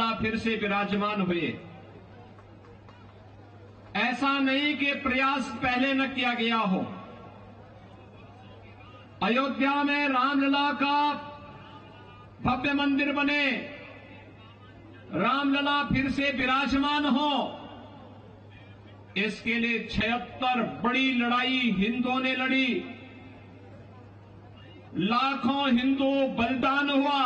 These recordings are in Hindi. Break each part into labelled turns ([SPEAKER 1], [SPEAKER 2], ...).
[SPEAKER 1] रामलला फिर से विराजमान हुए। ऐसा नहीं कि प्रयास पहले न किया गया हो। अयोध्या में रामलला का भव्य मंदिर बने, रामलला फिर से विराजमान हो, इसके लिए 76 बड़ी लड़ाई हिंदुओं ने लड़ी, लाखों हिंदू बलिदान हुआ।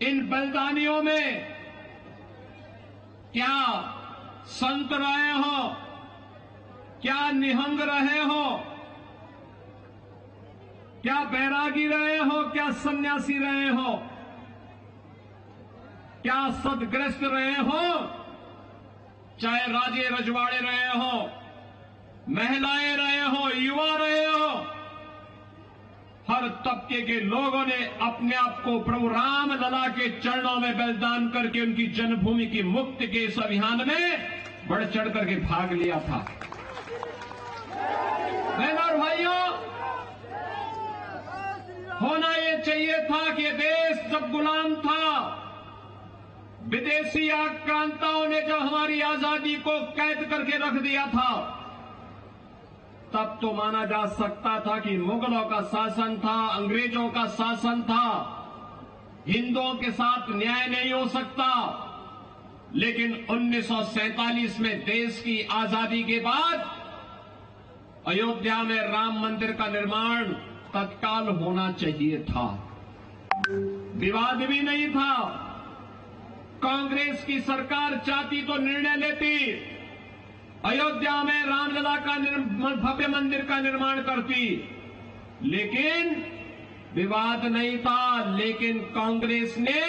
[SPEAKER 1] इन बलिदानियों में क्या संत रहे हो, क्या निहंग रहे हो, क्या बैरागी रहे हो, क्या सन्यासी रहे हो, क्या सदग्रस्त रहे हो, चाहे राजे रजवाड़े रहे हो, महिलाएं रहे हो, युवा रहे हो, हर तबके के लोगों ने अपने आप को प्रभु रामलला के चरणों में बलिदान करके उनकी जन्मभूमि की मुक्ति के इस अभियान में बढ़ चढ़ करके भाग लिया था। बहनों और भाइयों, होना ये चाहिए था कि देश जब गुलाम था, विदेशी आक्रांताओं ने जब हमारी आजादी को कैद करके रख दिया था, तब तो माना जा सकता था कि मुगलों का शासन था, अंग्रेजों का शासन था, हिंदुओं के साथ न्याय नहीं हो सकता। लेकिन 1947 में देश की आजादी के बाद अयोध्या में राम मंदिर का निर्माण तत्काल होना चाहिए था, विवाद भी नहीं था। कांग्रेस की सरकार चाहती तो निर्णय लेती, अयोध्या में रामलला का भव्य मंदिर का निर्माण करती, लेकिन विवाद नहीं था। लेकिन कांग्रेस ने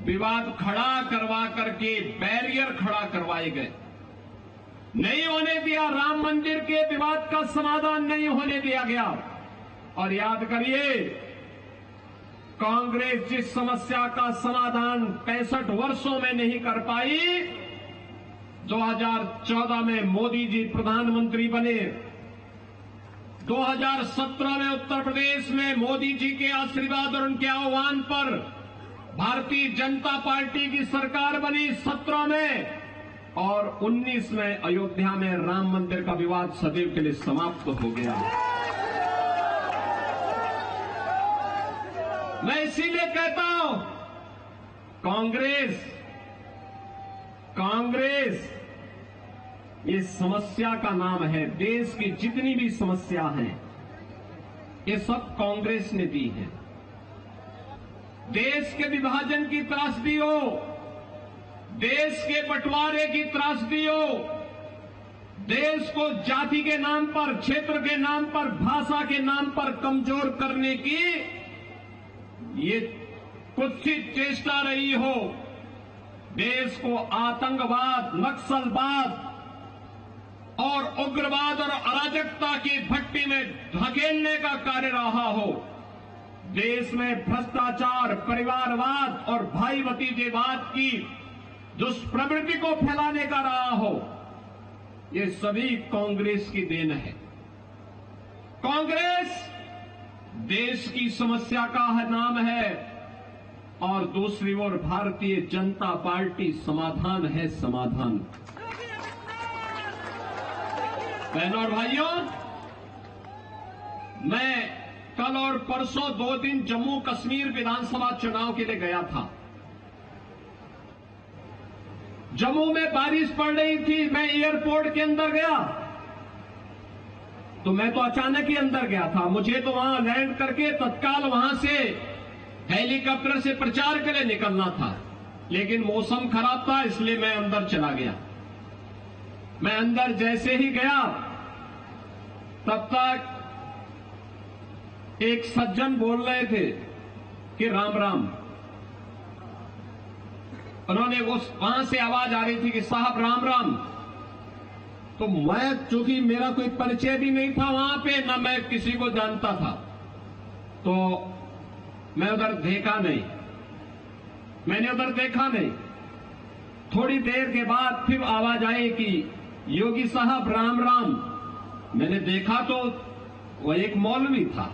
[SPEAKER 1] विवाद खड़ा करवा करके बैरियर खड़ा करवाए गए, नहीं होने दिया, राम मंदिर के विवाद का समाधान नहीं होने दिया गया। और याद करिए, कांग्रेस जिस समस्या का समाधान 65 वर्षों में नहीं कर पाई, 2014 में मोदी जी प्रधानमंत्री बने, 2017 में उत्तर प्रदेश में मोदी जी के आशीर्वाद और उनके आह्वान पर भारतीय जनता पार्टी की सरकार बनी 17 में, और 19 में अयोध्या में राम मंदिर का विवाद सदैव के लिए समाप्त हो गया। मैं इसीलिए कहता हूं, कांग्रेस ये समस्या का नाम है। देश की जितनी भी समस्या हैं, ये सब कांग्रेस ने दी है। देश के विभाजन की त्रासदी हो, देश के बंटवारे की त्रासदी हो, देश को जाति के नाम पर, क्षेत्र के नाम पर, भाषा के नाम पर कमजोर करने की ये कुत्सित चेष्टा रही हो, देश को आतंकवाद, नक्सलवाद और उग्रवाद और अराजकता की भट्टी में धकेलने का कार्य रहा हो, देश में भ्रष्टाचार, परिवारवाद और भाई भतीजेवाद की दुष्प्रवृत्ति को फैलाने का रहा हो, ये सभी कांग्रेस की देन है। कांग्रेस देश की समस्या का नाम है और दूसरी ओर भारतीय जनता पार्टी समाधान है, समाधान। बहनों और भाइयों, मैं कल और परसों 2 दिन जम्मू कश्मीर विधानसभा चुनाव के लिए गया था। जम्मू में बारिश पड़ रही थी, मैं एयरपोर्ट के अंदर गया तो मैं तो अचानक ही अंदर गया था, मुझे तो वहां लैंड करके तत्काल वहां से हेलीकॉप्टर से प्रचार के लिए निकलना था, लेकिन मौसम खराब था, इसलिए मैं अंदर चला गया। मैं अंदर जैसे ही गया, तब तक एक सज्जन बोल रहे थे कि राम राम। उन्होंने वहां से आवाज आ रही थी कि साहब राम राम। तो मैं, चूंकि मेरा कोई परिचय भी नहीं था वहां पे, ना मैं किसी को जानता था, तो मैं उधर देखा नहीं, मैंने उधर देखा नहीं। थोड़ी देर के बाद फिर आवाज आई कि योगी साहब राम राम। मैंने देखा तो वो एक मौलवी था।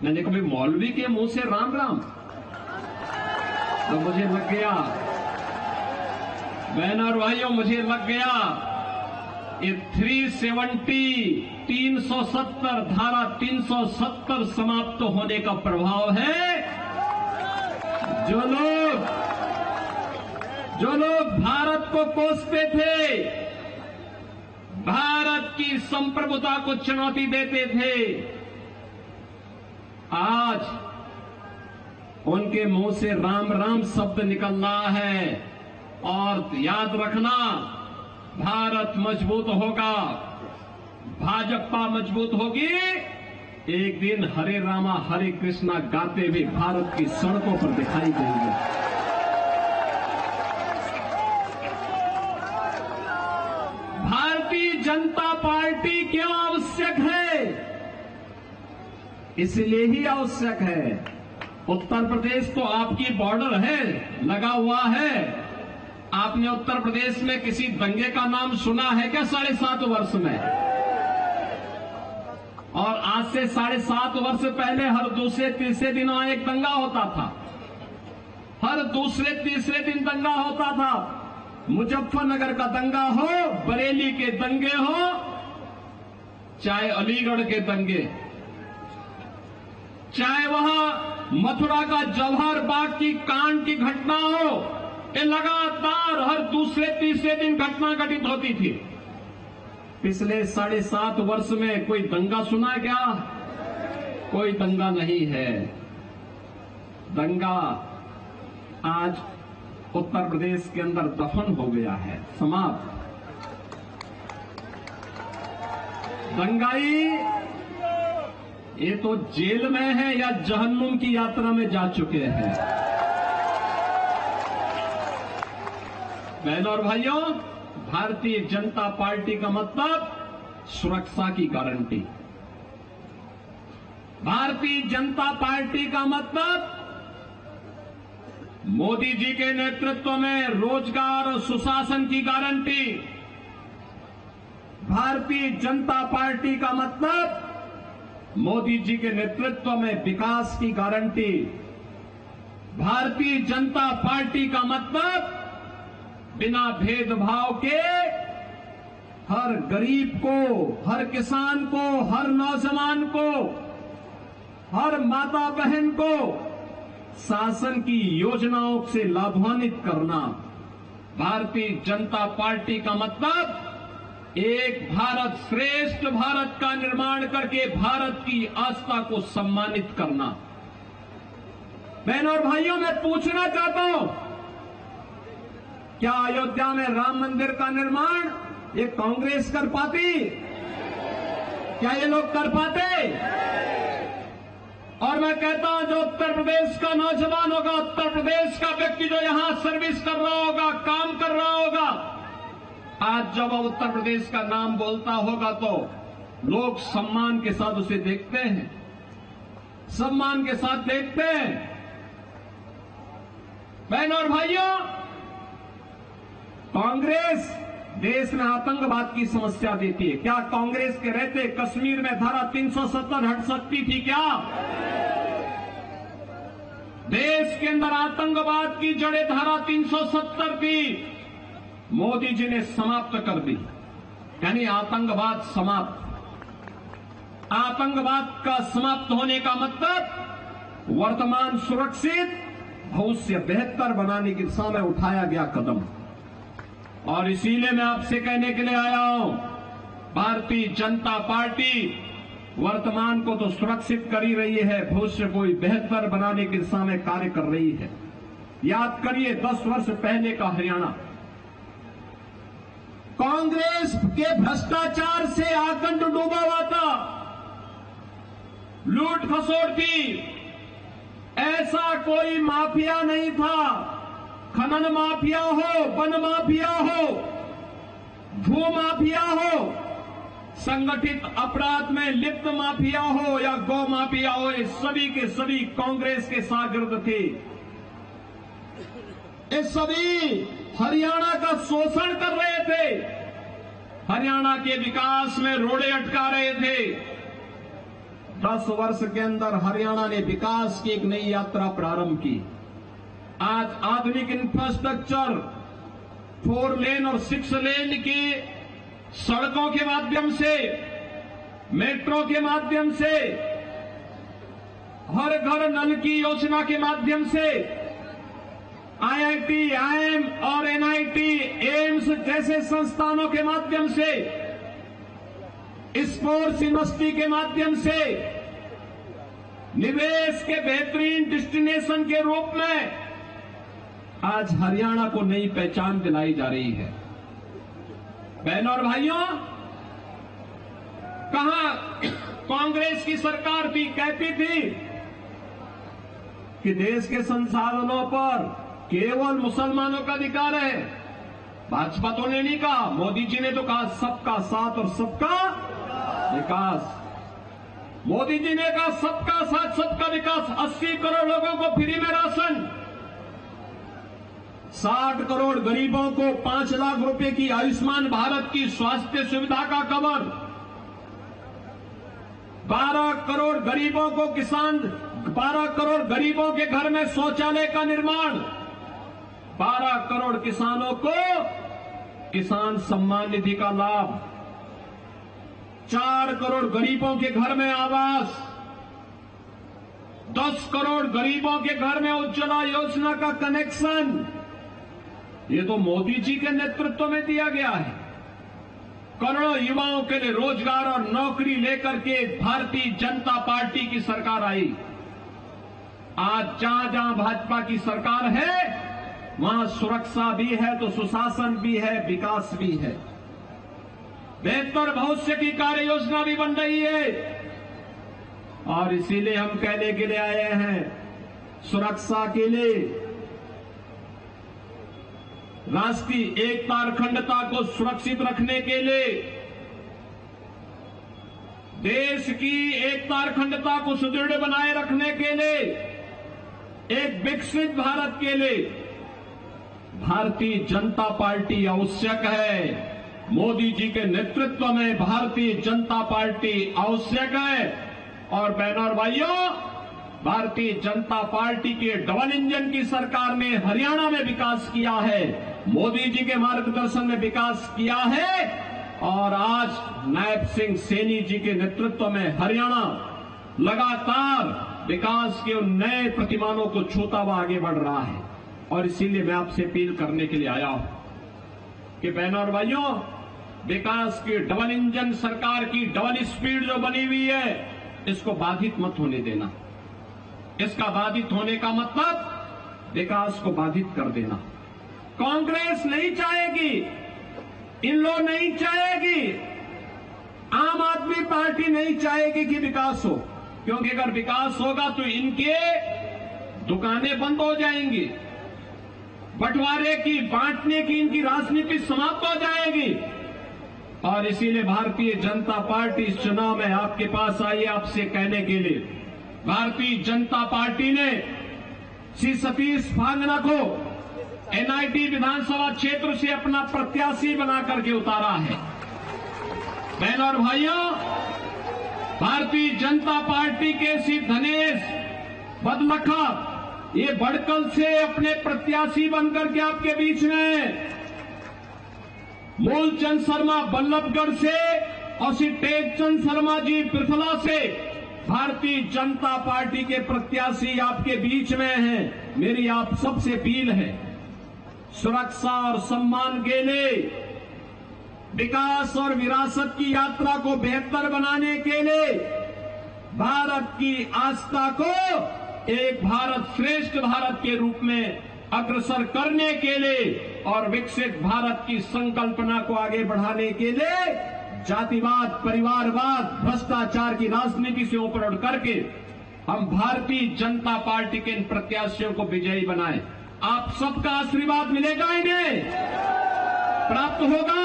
[SPEAKER 1] मैंने कहा मौलवी के मुंह से राम राम। तो मुझे लग गया, बहनों और भाइयों, मुझे लग गया ये 370 धारा 370 समाप्त होने का प्रभाव है। जो लोग भारत को कोसते थे, भारत की संप्रभुता को चुनौती देते थे, आज उनके मुंह से राम राम शब्द निकल रहा है। और याद रखना, भारत मजबूत होगा, भाजपा मजबूत होगी, एक दिन हरे रामा हरे कृष्णा गाते हुए भारत की सड़कों पर दिखाई देंगे। भारतीय जनता पार्टी क्यों आवश्यक है? इसलिए ही आवश्यक है, उत्तर प्रदेश तो आपकी बॉर्डर है, लगा हुआ है। आपने उत्तर प्रदेश में किसी दंगे का नाम सुना है क्या 7.5 वर्ष में? और आज से 7.5 वर्ष पहले हर दूसरे तीसरे दिन वहां एक दंगा होता था, हर दूसरे तीसरे दिन दंगा होता था। मुजफ्फरनगर का दंगा हो, बरेली के दंगे हो, चाहे अलीगढ़ के दंगे, चाहे वहां मथुरा का जवाहर बाग की कांड की घटना हो, ये लगातार हर दूसरे तीसरे दिन घटना घटित होती थी। पिछले 7.5 वर्ष में कोई दंगा सुना क्या? कोई दंगा नहीं है। दंगा आज उत्तर प्रदेश के अंदर दफन हो गया है, समाप्त। दंगाई ये तो जेल में है या जहन्नुम की यात्रा में जा चुके हैं। बहनों और भाइयों, भारतीय जनता पार्टी का मतलब सुरक्षा की गारंटी। भारतीय जनता पार्टी का मतलब मोदी जी के नेतृत्व में रोजगार और सुशासन की गारंटी। भारतीय जनता पार्टी का मतलब मोदी जी के नेतृत्व में विकास की गारंटी। भारतीय जनता पार्टी का मतलब बिना भेदभाव के हर गरीब को, हर किसान को, हर नौजवान को, हर माता बहन को शासन की योजनाओं से लाभान्वित करना। भारतीय जनता पार्टी का मतलब एक भारत श्रेष्ठ भारत का निर्माण करके भारत की आस्था को सम्मानित करना। बहनों और भाइयों, मैं पूछना चाहता हूं, क्या अयोध्या में राम मंदिर का निर्माण ये कांग्रेस कर पाती? क्या ये लोग कर पाते? और मैं कहता हूं, जो उत्तर प्रदेश का नौजवान होगा, उत्तर प्रदेश का व्यक्ति जो यहां सर्विस कर रहा होगा, काम कर रहा होगा, आज जब वो उत्तर प्रदेश का नाम बोलता होगा तो लोग सम्मान के साथ उसे देखते हैं, सम्मान के साथ देखते हैं। बहनों और भाइयों, कांग्रेस देश में आतंकवाद की समस्या देती है। क्या कांग्रेस के रहते कश्मीर में धारा 370 हट सकती थी क्या? देश के अंदर आतंकवाद की जड़ें धारा 370 थी, मोदी जी ने समाप्त कर दी। यानी आतंकवाद समाप्त। आतंकवाद का समाप्त होने का मतलब वर्तमान सुरक्षित, भविष्य बेहतर बनाने की दिशा में उठाया गया कदम। और इसीलिए मैं आपसे कहने के लिए आया हूं, भारतीय जनता पार्टी वर्तमान को तो सुरक्षित कर ही रही है, भविष्य को बेहतर बनाने की दिशा में कार्य कर रही है। याद करिए 10 वर्ष पहले का हरियाणा, कांग्रेस के भ्रष्टाचार से आकंठ डूबा हुआ था, लूट खसोट थी, ऐसा कोई माफिया नहीं था। खनन माफिया हो, वन माफिया हो, भू माफिया हो, संगठित अपराध में लिप्त माफिया हो या गौ माफिया हो, ये सभी के सभी कांग्रेस के शागिर्द थे। ये सभी हरियाणा का शोषण कर रहे थे, हरियाणा के विकास में रोड़े अटका रहे थे। 10 वर्ष के अंदर हरियाणा ने विकास की एक नई यात्रा प्रारंभ की। आज आधुनिक इंफ्रास्ट्रक्चर 4 लेन और 6 लेन की सड़कों के माध्यम से, मेट्रो के माध्यम से, हर घर नल की योजना के माध्यम से, IIT, IIM और NIT, एम्स जैसे संस्थानों के माध्यम से, स्पोर्ट्स यूनिवर्सिटी के माध्यम से, निवेश के बेहतरीन डेस्टिनेशन के रूप में आज हरियाणा को नई पहचान दिलाई जा रही है। बहनों और भाइयों, कहां कांग्रेस की सरकार थी, कहती थी कि देश के संसाधनों पर केवल मुसलमानों का अधिकार है। भाजपा तो ने नहीं कहा, मोदी जी ने तो कहा सबका साथ और सबका विकास। मोदी जी ने कहा सबका साथ सबका विकास। 80 करोड़ लोगों को फ्री में राशन, 60 करोड़ गरीबों को 5 लाख रुपए की आयुष्मान भारत की स्वास्थ्य सुविधा का कवर, 12 करोड़ गरीबों को 12 करोड़ गरीबों के घर में शौचालय का निर्माण, 12 करोड़ किसानों को किसान सम्मान निधि का लाभ, 4 करोड़ गरीबों के घर में आवास, 10 करोड़ गरीबों के घर में उज्ज्वला योजना का कनेक्शन। ये तो मोदी जी के नेतृत्व में दिया गया है। करोड़ों युवाओं के लिए रोजगार और नौकरी लेकर के भारतीय जनता पार्टी की सरकार आई। आज जहां जहां भाजपा की सरकार है, वहां सुरक्षा भी है तो सुशासन भी है, विकास भी है, बेहतर भविष्य की कार्य योजना भी बन रही है। और इसीलिए हम कहने के लिए आए हैं, सुरक्षा के लिए, राष्ट्रीय एकता और अखंडता को सुरक्षित रखने के लिए, देश की एकता और अखंडता को सुदृढ़ बनाए रखने के लिए, एक विकसित भारत के लिए भारतीय जनता पार्टी आवश्यक है। मोदी जी के नेतृत्व में भारतीय जनता पार्टी आवश्यक है। और बहनों और भाइयों, भारतीय जनता पार्टी के डबल इंजन की सरकार ने हरियाणा में विकास किया है, मोदी जी के मार्गदर्शन में विकास किया है। और आज नायब सिंह सैनी जी के नेतृत्व में हरियाणा लगातार विकास के उन नए प्रतिमानों को छूता हुआ आगे बढ़ रहा है। और इसीलिए मैं आपसे अपील करने के लिए आया हूं कि बहनों और भाइयों, विकास की डबल इंजन सरकार की डबल स्पीड जो बनी हुई है, इसको बाधित मत होने देना। इसका बाधित होने का मतलब विकास को बाधित कर देना। कांग्रेस नहीं चाहेगी, इन लोग नहीं चाहेगी, आम आदमी पार्टी नहीं चाहेगी कि विकास हो, क्योंकि अगर विकास होगा तो इनके दुकानें बंद हो जाएंगी, बंटवारे की, बांटने की इनकी राजनीति समाप्त हो जाएगी। और इसीलिए भारतीय जनता पार्टी इस चुनाव में आपके पास आई है आपसे कहने के लिए। भारतीय जनता पार्टी ने श्री सतीश फांगना को NIT विधानसभा क्षेत्र से अपना प्रत्याशी बना करके उतारा है। बहनों और भाइयों, भारतीय जनता पार्टी के श्री धनेश बदलखा ये बड़कल से अपने प्रत्याशी बनकर के आपके बीच में, मूलचंद शर्मा बल्लभगढ़ से और श्री टेकचंद शर्मा जी पिरथला से भारतीय जनता पार्टी के प्रत्याशी आपके बीच में हैं। मेरी आप सबसे अपील है, सुरक्षा और सम्मान के लिए, विकास और विरासत की यात्रा को बेहतर बनाने के लिए, भारत की आस्था को एक भारत श्रेष्ठ भारत के रूप में अग्रसर करने के लिए और विकसित भारत की संकल्पना को आगे बढ़ाने के लिए जातिवाद, परिवारवाद, भ्रष्टाचार की राजनीति से ऊपर उठ करके हम भारतीय जनता पार्टी के इन प्रत्याशियों को विजयी बनाएं। आप सबका आशीर्वाद मिलेगा, इन्हें प्राप्त होगा।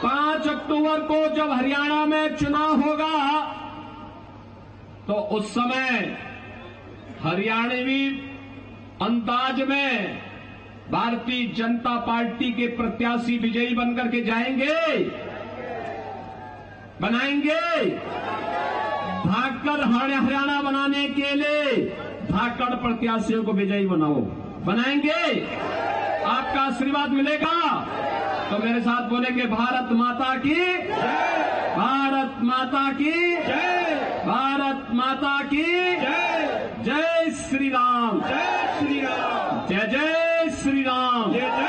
[SPEAKER 1] 5 अक्टूबर को जब हरियाणा में चुनाव होगा तो उस समय हरियाणवी अंदाज में भारतीय जनता पार्टी के प्रत्याशी विजयी बनकर के जाएंगे, बनाएंगे। भागकर हरियाणा बनाने के लिए धाकड़ प्रत्याशियों को विजयी बनाओ। बनाएंगे? आपका आशीर्वाद मिलेगा तो मेरे साथ बोलेंगे भारत माता की जय, भारत माता की जय, भारत माता की जय, जय श्री राम, जय श्री राम, जय जय श्री राम, जय जय